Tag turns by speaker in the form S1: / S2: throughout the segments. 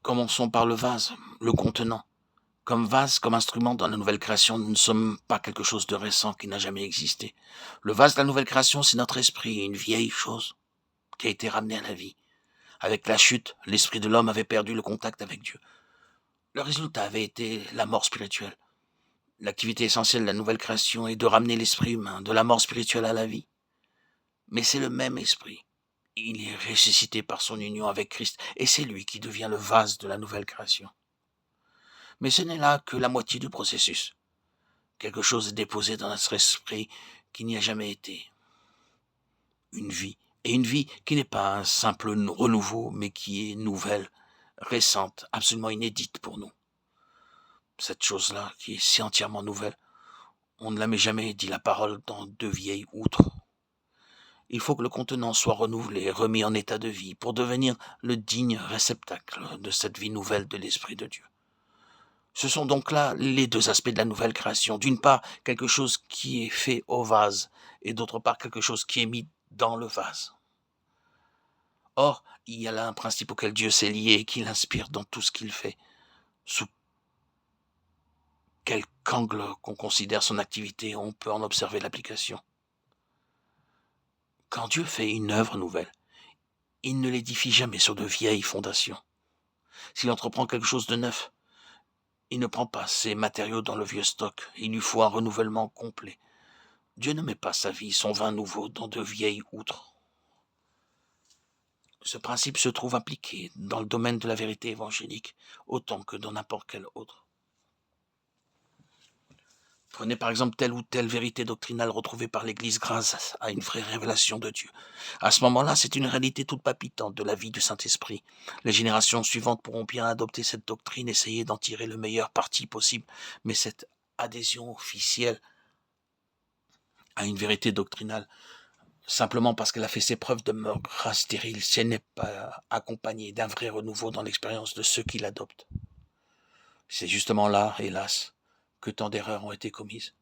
S1: Commençons par le vase, le contenant. Comme vase, comme instrument dans la nouvelle création, nous ne sommes pas quelque chose de récent qui n'a jamais existé. Le vase de la nouvelle création, c'est notre esprit, une vieille chose qui a été ramenée à la vie. Avec la chute, l'esprit de l'homme avait perdu le contact avec Dieu. Le résultat avait été la mort spirituelle. L'activité essentielle de la nouvelle création est de ramener l'esprit humain de la mort spirituelle à la vie. Mais c'est le même esprit. Il est ressuscité par son union avec Christ, et c'est lui qui devient le vase de la nouvelle création. Mais ce n'est là que la moitié du processus. Quelque chose est déposé dans notre esprit qui n'y a jamais été. Une vie. Et une vie qui n'est pas un simple renouveau, mais qui est nouvelle, récente, absolument inédite pour nous. Cette chose-là, qui est si entièrement nouvelle, on ne la met jamais, dit la parole, dans de vieilles outres. Il faut que le contenant soit renouvelé, remis en état de vie, pour devenir le digne réceptacle de cette vie nouvelle de l'Esprit de Dieu. Ce sont donc là les deux aspects de la nouvelle création. D'une part, quelque chose qui est fait au vase, et d'autre part, quelque chose qui est mis dans le vase. Or, il y a là un principe auquel Dieu s'est lié et qui l'inspire dans tout ce qu'il fait. Sous quelque angle qu'on considère son activité, on peut en observer l'application. Quand Dieu fait une œuvre nouvelle, il ne l'édifie jamais sur de vieilles fondations. S'il entreprend quelque chose de neuf, il ne prend pas ses matériaux dans le vieux stock, il lui faut un renouvellement complet. Dieu ne met pas sa vie, son vin nouveau, dans de vieilles outres. Ce principe se trouve appliqué dans le domaine de la vérité évangélique, autant que dans n'importe quel autre. Prenez par exemple telle ou telle vérité doctrinale retrouvée par l'Église grâce à une vraie révélation de Dieu. À ce moment-là, c'est une réalité toute palpitante de la vie du Saint-Esprit. Les générations suivantes pourront bien adopter cette doctrine, essayer d'en tirer le meilleur parti possible, mais cette adhésion officielle à une vérité doctrinale, simplement parce qu'elle a fait ses preuves, demeurera stérile si elle n'est pas accompagnée d'un vrai renouveau dans l'expérience de ceux qui l'adoptent. C'est justement là, hélas, que tant d'erreurs ont été commises.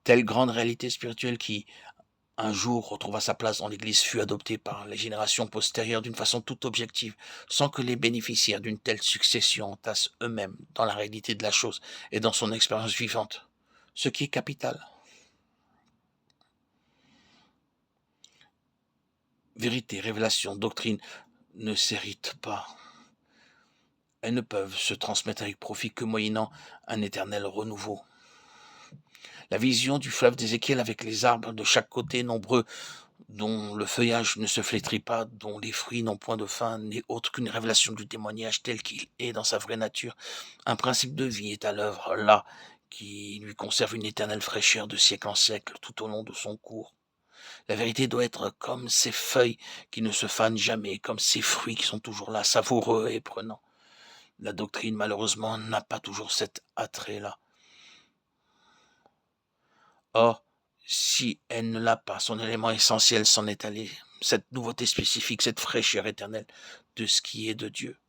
S1: Telle grande réalité spirituelle qui, un jour, retrouva sa place dans l'Église fut adoptée par les générations postérieures d'une façon toute objective, sans que les bénéficiaires d'une telle succession entassent eux-mêmes dans la réalité de la chose et dans son expérience vivante, ce qui est capital. Vérité, révélation, doctrine ne s'héritent pas. Elles ne peuvent se transmettre avec profit que moyennant un éternel renouveau. La vision du fleuve d'Ézéchiel avec les arbres de chaque côté nombreux, dont le feuillage ne se flétrit pas, dont les fruits n'ont point de fin, n'est autre qu'une révélation du témoignage tel qu'il est dans sa vraie nature. Un principe de vie est à l'œuvre là, qui lui conserve une éternelle fraîcheur de siècle en siècle tout au long de son cours. La vérité doit être comme ces feuilles qui ne se fanent jamais, comme ces fruits qui sont toujours là, savoureux et prenants. La doctrine, malheureusement, n'a pas toujours cet attrait-là. Or, si elle ne l'a pas, son élément essentiel s'en est allé, cette nouveauté spécifique, cette fraîcheur éternelle de ce qui est de Dieu.